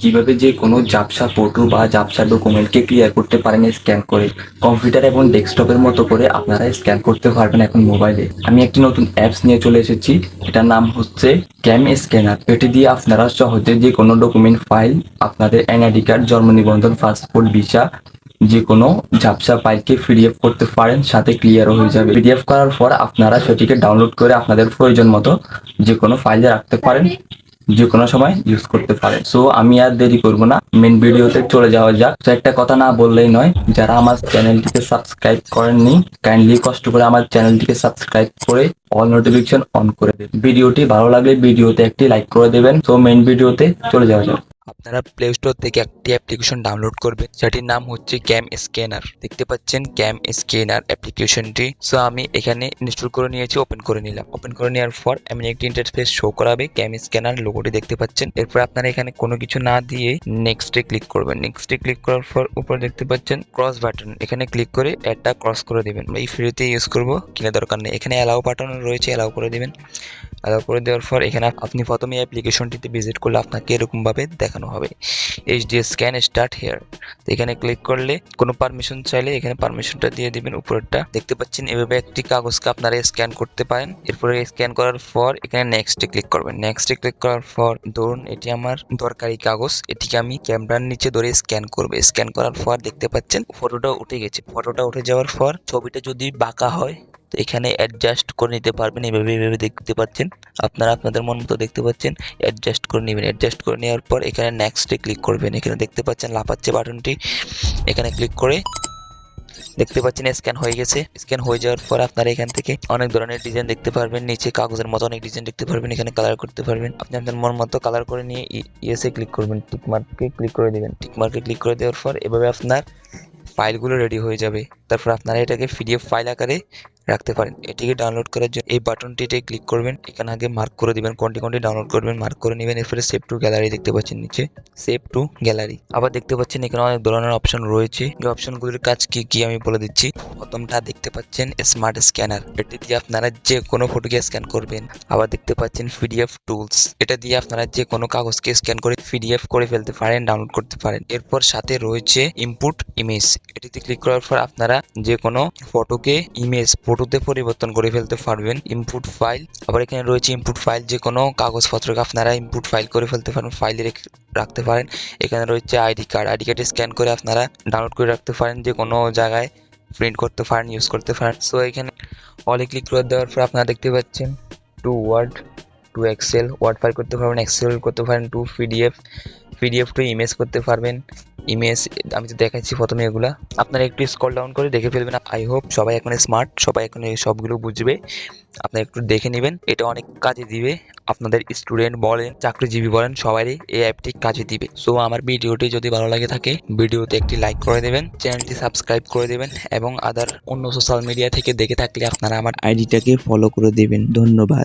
কিভাবে যে কোনো ঝাপসা ফটো বা ঝাপসা ডকুমেন্টকে ক্লিয়ার করতে পারেন স্ক্যান করে। কম্পিউটার এবং ডেস্কটপের মতো করে আপনারা স্ক্যান করতে পারবেন এখন মোবাইলে। আমি একটি নতুন অ্যাপস নিয়ে চলে এসেছি, এটার নাম হচ্ছে ক্যাম স্ক্যানার। এটি দিয়ে আপনারা সহজে যে কোনো ডকুমেন্ট ফাইল, আপনাদের এনআইডি কার্ড, জন্ম নিবন্ধন, পাসপোর্ট, ভিসা, যে কোনো ঝাপসা ফাইলকে পিডিএফ করতে পারেন, সাথে ক্লিয়ারও হয়ে যাবে। পিডিএফ করার পর আপনারা সেটিকে ডাউনলোড করে আপনাদের প্রয়োজন মতো যে কোনো ফাইলে রাখতে পারেন, যে কোনো সময় ইউজ করতে পারেন। সো আমি আর দেরি করব না, মেন ভিডিওতে চলে যাওয়া যাক। তো একটা কথা না বললেই নয়, যারা আমার চ্যানেলটিকে সাবস্ক্রাইব করেননি, কাইন্ডলি কষ্ট করে আমার চ্যানেলটিকে সাবস্ক্রাইব করে অল নোটিফিকেশন অন করে দেবেন। ভিডিওটি ভালো লাগলে ভিডিওতে একটি লাইক করে দেবেন। সো মেন ভিডিওতে চলে যাওয়া যাক। আপনারা প্লে স্টোর থেকে একটি অ্যাপ্লিকেশন ডাউনলোড করবেন, যেটির নাম হচ্ছে ক্যাম স্ক্যানার। দেখতে পাচ্ছেন ক্যাম স্ক্যানার অ্যাপ্লিকেশনটি। সো আমি এখানে ইনস্টল করে নিয়েছি, ওপেন করে নিলাম। ওপেন করে নেওয়ার পর এমন একটি ইন্টারফেস শো করাবে, ক্যাম স্ক্যানার লোগোটি দেখতে পাচ্ছেন। এরপর আপনারা এখানে কোনো কিছু না দিয়ে নেক্সটে ক্লিক করবেন। নেক্সটে ক্লিক করার পর উপরে দেখতে পাচ্ছেন ক্রস বাটন, এখানে ক্লিক করে অ্যাডটা ক্রস করে দেবেন। এই ফ্রিতে ইউজ করবো, কিনা দরকার নেই। এখানে অ্যালাউ বাটন রয়েছে, অ্যালাউ করে দেবেন। অ্যালাউ করে দেওয়ার পর এখানে আপনি প্রথমে অ্যাপ্লিকেশনটিতে ভিজিট করলে আপনাকে এরকমভাবে দেখানো হবে এইচডি স্ক্যান স্টার্ট হেয়ার। তো এখানে ক্লিক করলে কোনো পারমিশন চাইলে এখানে পারমিশনটা দিয়ে দিবেন। উপরেরটা দেখতে পাচ্ছেন, এভাবে একটি কাগজকে আপনারা স্ক্যান করতে পারেন। এরপরে স্ক্যান করার পর এখানে নেক্সটে ক্লিক করবেন। নেক্সটে ক্লিক করার পর ধরুন এটি আমার দরকারি কাগজ, এটিকে আমি ক্যামেরার নিচে ধরে স্ক্যান করব। স্ক্যান করার পর দেখতে পাচ্ছেন ফটোটা উঠে গেছে। ফটোটা উঠে যাওয়ার পর ছবিটা যদি বাঁকা হয় তো এখানে অ্যাডজাস্ট করে নিতে পারবেন। এভাবে দেখতে পাচ্ছেন, আপনারা আপনাদের মন মতো দেখতে পাচ্ছেন, অ্যাডজাস্ট করে নেবেন। অ্যাডজাস্ট করে নেওয়ার পর এখানে নেক্সটে ক্লিক করবেন। এখানে দেখতে পাচ্ছেন লাফাচ্ছে বাটনটি, এখানে ক্লিক করে দেখতে পাচ্ছেন স্ক্যান হয়ে গেছে। স্ক্যান হয়ে যাওয়ার পর আপনারা এখান থেকে অনেক ধরনের ডিজাইন দেখতে পারবেন। নিচে কাগজের মতো অনেক ডিজাইন দেখতে পারবেন, এখানে কালার করতে পারবেন। আপনি আপনার মন মতো কালার করে নিয়ে ইয়েসে ক্লিক করবেন, টিকমার্কে ক্লিক করে দেবেন। টিকমার্কে ক্লিক করে দেওয়ার পর এভাবে আপনার ফাইলগুলো রেডি হয়ে যাবে। তারপর আপনারা এটাকে পিডিএফ ফাইল আকারে রাখতে পারেন। এটিকে ডাউনলোড করার জন্য এই বাটনটিতে ক্লিক করবেন, এখানে আগে মার্ক করে দিবেন কোনটি কোনটি ডাউনলোড করবেন, মার্ক করে নেবেন। এরপরে সেভ টু গ্যালারি দেখতে পাচ্ছেন নিচে, সেভ টু গ্যালারি। আবার দেখতে পাচ্ছেন এখানে অনেক ধরনের অপশন রয়েছে। এই অপশনগুলির কাজ কি কি আমি বলে দিচ্ছি। প্রথমটা দেখতে পাচ্ছেন স্মার্ট স্ক্যানার, এটি দিয়ে আপনারা যে কোনো ফটোকে স্ক্যান করবেন। আবার দেখতে পাচ্ছেন পিডিএফ টুলস, এটা দিয়ে আপনারা যে কোনো কাগজকে স্ক্যান করে পিডিএফ করে ফেলতে পারেন, ডাউনলোড করতে পারেন। এরপর সাথে রয়েছে ইনপুট ইমেজ, এটিতে ক্লিক করার পর আপনারা যে কোনো ফটোকে ফটোতে পরিবর্তন করে ফেলতে পারবেন। ইনপুট ফাইল, আবার এখানে রয়েছে ইনপুট ফাইল, যে কোনো কাগজপত্রকে আপনারা ইনপুট ফাইল করে ফেলতে পারেন, ফাইলে রাখতে পারেন। এখানে রয়েছে আইডি কার্ড, আইডি কার্ডে স্ক্যান করে আপনারা ডাউনলোড করে রাখতে পারেন, যে কোনো জায়গায় প্রিন্ট করতে পারেন, ইউজ করতে পারেন। সো এখানে অলে ক্লিক করে দেওয়ার পর আপনারা দেখতে পাচ্ছেন to word, to excel, word file করতে পারবেন, এক্সেল করতে পারেন, to PDF, PDF to image করতে পারবেন। ইমেজ আমি তো দেখাচ্ছি প্রথমে, এগুলা আপনারা একটু স্ক্রল ডাউন করে দেখে ফেলবেন। আই হোপ সবাই এখন স্মার্ট, সবাই এখন এই সবগুলো বুঝবে। আপনারা একটু দেখে নেবেন, এটা অনেক কাজে দিবে। আপনাদের স্টুডেন্ট বলেন, চাকরিজীবী বলেন, সবারই এই অ্যাপটি কাজে দিবে। সো আমার ভিডিওটি যদি ভালো লাগে থাকে ভিডিওতে একটি লাইক করে দেবেন, চ্যানেলটি সাবস্ক্রাইব করে দেবেন, এবং আদার অন্য সোশ্যাল মিডিয়া থেকে দেখে থাকলে আপনারা আমার আইডিটাকে ফলো করে দেবেন। ধন্যবাদ।